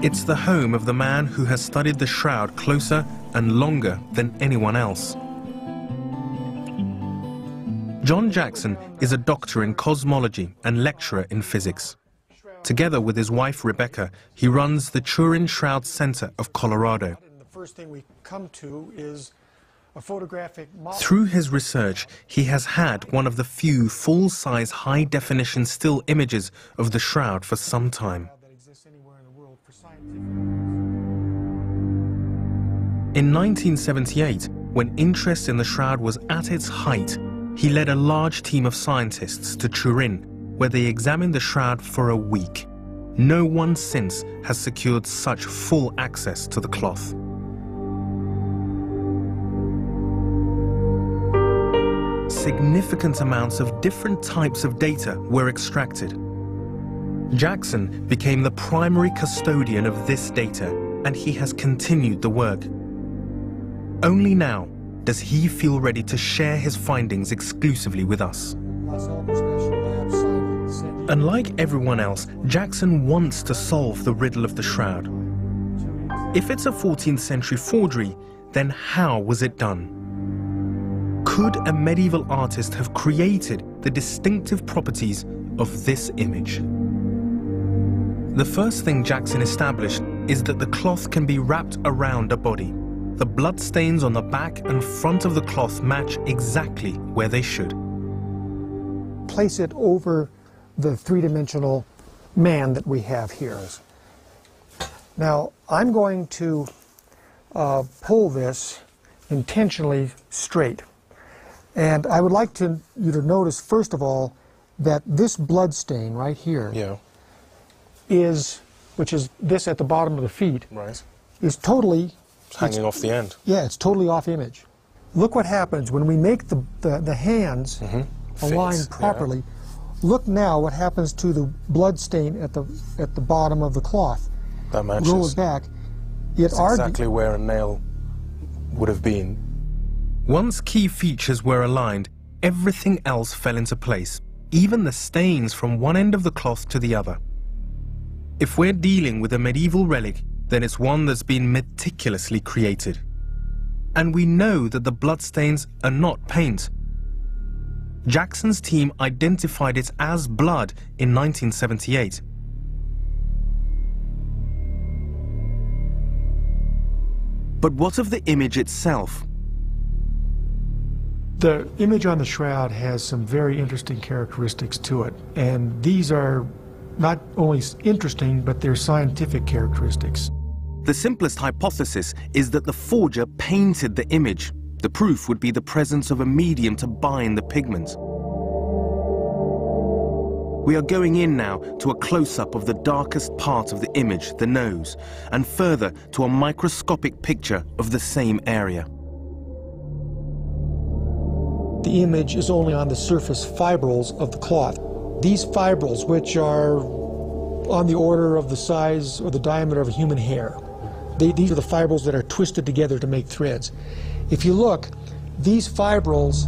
It's the home of the man who has studied the shroud closer and longer than anyone else. John Jackson is a doctor in cosmology and lecturer in physics. Together with his wife Rebecca, he runs the Turin Shroud Center of Colorado. The first thing we come to is a photographic model. Through his research, he has had one of the few full-size, high-definition still images of the shroud for some time. In 1978, when interest in the shroud was at its height, he led a large team of scientists to Turin, where they examined the shroud for a week. No one since has secured such full access to the cloth. Significant amounts of different types of data were extracted. Jackson became the primary custodian of this data, and he has continued the work. Only now does he feel ready to share his findings exclusively with us. Unlike everyone else, Jackson wants to solve the riddle of the shroud. If it's a 14th century forgery, then how was it done? Could a medieval artist have created the distinctive properties of this image? The first thing Jackson established is that the cloth can be wrapped around a body. The bloodstains on the back and front of the cloth match exactly where they should. Place it over the three-dimensional man that we have here. Now, I'm going to pull this intentionally straight. And I would like you to notice, first of all, that this blood stain right here which is this at the bottom of the feet, is totally... It's hanging off the end. Yeah, it's totally off image. Look what happens when we make the hands align properly. Yeah. Look now what happens to the blood stain at the bottom of the cloth. That matches. Roll it back. It's exactly where a nail would have been. Once key features were aligned, everything else fell into place, even the stains from one end of the cloth to the other. If we're dealing with a medieval relic, then it's one that's been meticulously created. And we know that the bloodstains are not paint. Jackson's team identified it as blood in 1978. But what of the image itself? The image on the shroud has some very interesting characteristics to it, and these are not only interesting, but they're scientific characteristics. The simplest hypothesis is that the forger painted the image. The proof would be the presence of a medium to bind the pigment. We are going in now to a close-up of the darkest part of the image, the nose, and further to a microscopic picture of the same area. The image is only on the surface fibrils of the cloth. These fibrils, which are on the order of the size or the diameter of a human hair, these are the fibrils that are twisted together to make threads. If you look, these fibrils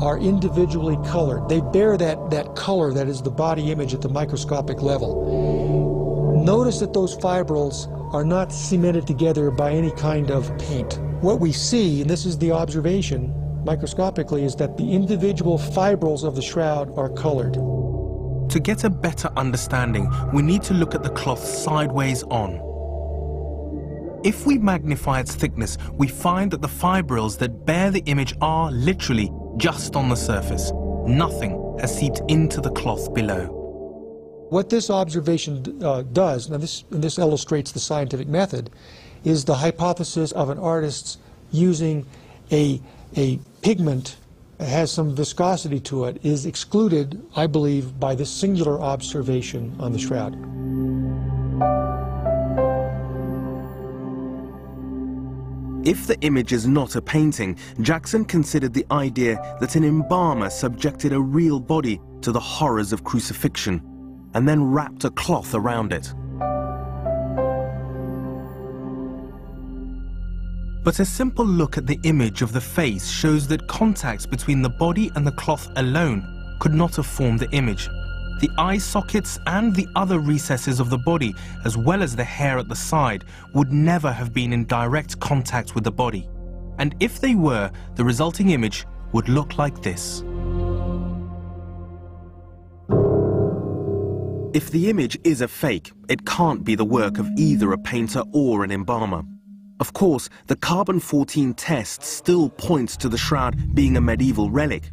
are individually colored. They bear that color that is the body image at the microscopic level. Notice that those fibrils are not cemented together by any kind of paint. What we see, and this is the observation microscopically, is that the individual fibrils of the shroud are colored. To get a better understanding, we need to look at the cloth sideways on. If we magnify its thickness, we find that the fibrils that bear the image are literally just on the surface. Nothing has seeped into the cloth below. What this observation does, and this illustrates the scientific method, is the hypothesis of an artist using a pigment that has some viscosity to it is excluded, I believe, by this singular observation on the shroud. If the image is not a painting, Jackson considered the idea that an embalmer subjected a real body to the horrors of crucifixion and then wrapped a cloth around it. But a simple look at the image of the face shows that contact between the body and the cloth alone could not have formed the image. The eye sockets and the other recesses of the body, as well as the hair at the side, would never have been in direct contact with the body. And if they were, the resulting image would look like this. If the image is a fake, it can't be the work of either a painter or an embalmer. Of course, the carbon-14 test still points to the shroud being a medieval relic.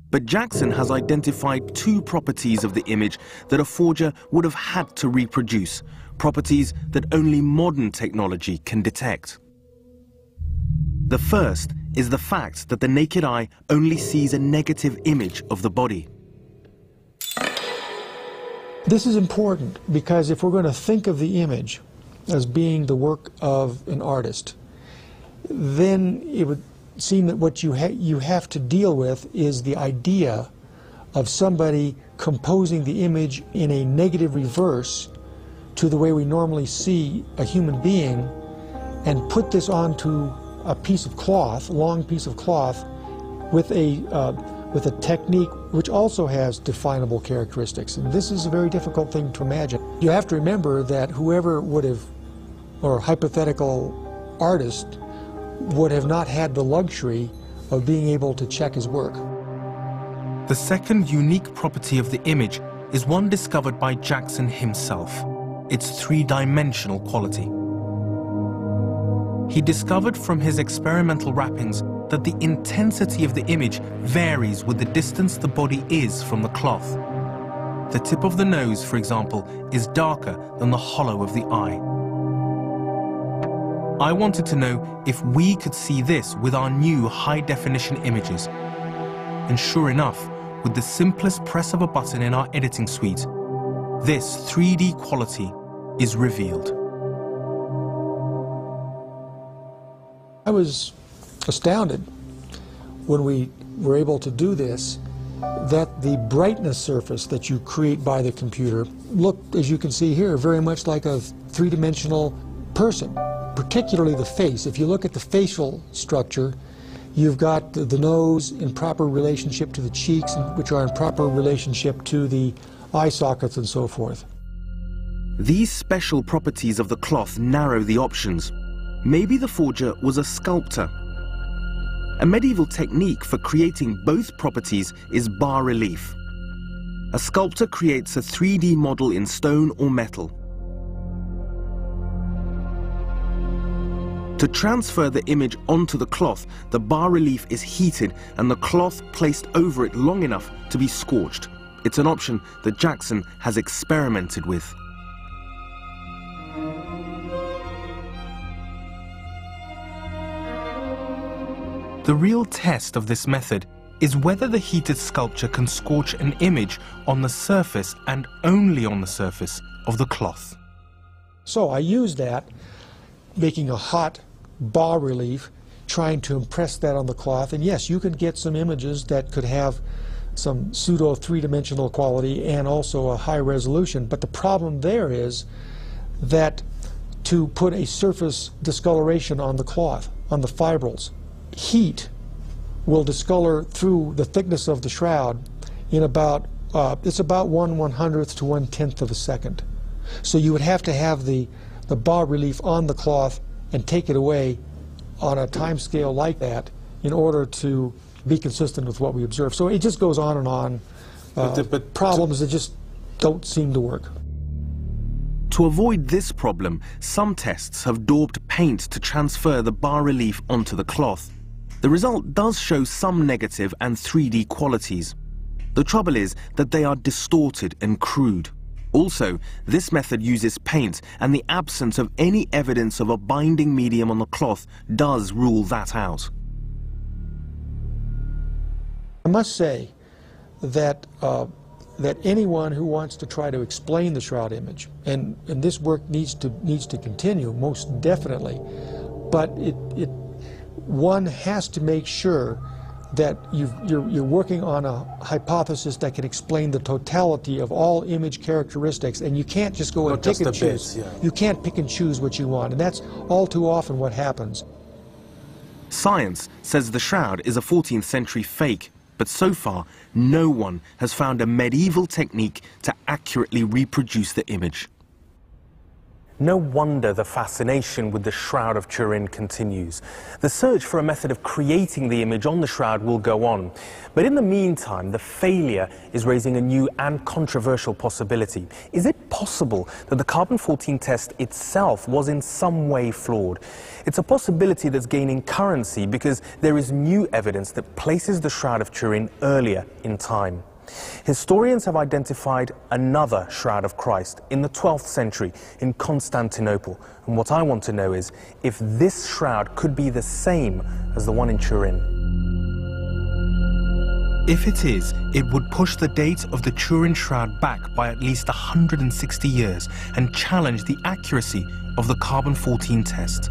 But Jackson has identified two properties of the image that a forger would have had to reproduce, properties that only modern technology can detect. The first is the fact that the naked eye only sees a negative image of the body. This is important because if we're going to think of the image as being the work of an artist, then it would seem that what you have to deal with is the idea of somebody composing the image in a negative reverse to the way we normally see a human being, and put this onto a piece of cloth, a long piece of cloth, with a technique which also has definable characteristics. And this is a very difficult thing to imagine. You have to remember that whoever would have, or hypothetical artist, would have not had the luxury of being able to check his work. The second unique property of the image is one discovered by Jackson himself, its three-dimensional quality. He discovered from his experimental wrappings that the intensity of the image varies with the distance the body is from the cloth. The tip of the nose, for example, is darker than the hollow of the eye. I wanted to know if we could see this with our new high-definition images. And sure enough, with the simplest press of a button in our editing suite, this 3D quality is revealed. I was astounded when we were able to do this, that the brightness surface that you create by the computer looked, as you can see here, very much like a three-dimensional person, particularly the face. If you look at the facial structure, you've got the nose in proper relationship to the cheeks, which are in proper relationship to the eye sockets and so forth. These special properties of the cloth narrow the options. Maybe the forger was a sculptor. A medieval technique for creating both properties is bas-relief. A sculptor creates a 3D model in stone or metal. To transfer the image onto the cloth, the bas-relief is heated and the cloth placed over it long enough to be scorched. It's an option that Jackson has experimented with. The real test of this method is whether the heated sculpture can scorch an image on the surface, and only on the surface, of the cloth. So I used that, making a hot bas-relief, trying to impress that on the cloth. And yes, you can get some images that could have some pseudo three-dimensional quality and also a high resolution. But the problem there is that to put a surface discoloration on the cloth, on the fibrils, heat will discolor through the thickness of the shroud in about, it's about 1/100th to 1/10th of a second. So you would have to have the bas-relief on the cloth and take it away on a time scale like that in order to be consistent with what we observe. So it just goes on and on. But problems that just don't seem to work. To avoid this problem, some tests have daubed paint to transfer the bas-relief onto the cloth. The result does show some negative and 3D qualities. The trouble is that they are distorted and crude. Also, this method uses paint, and the absence of any evidence of a binding medium on the cloth does rule that out. I must say that that anyone who wants to try to explain the shroud image, and this work needs to continue, most definitely, but one has to make sure that you're working on a hypothesis that can explain the totality of all image characteristics, and you can't just go and pick and choose. You can't pick and choose what you want, and that's all too often what happens. Science says the shroud is a 14th century fake, but so far no one has found a medieval technique to accurately reproduce the image. No wonder the fascination with the Shroud of Turin continues. The search for a method of creating the image on the shroud will go on. But in the meantime, the failure is raising a new and controversial possibility. Is it possible that the carbon-14 test itself was in some way flawed? It's a possibility that's gaining currency because there is new evidence that places the Shroud of Turin earlier in time. Historians have identified another Shroud of Christ in the 12th century in Constantinople. And what I want to know is if this shroud could be the same as the one in Turin. If it is, it would push the date of the Turin shroud back by at least 160 years and challenge the accuracy of the carbon-14 test.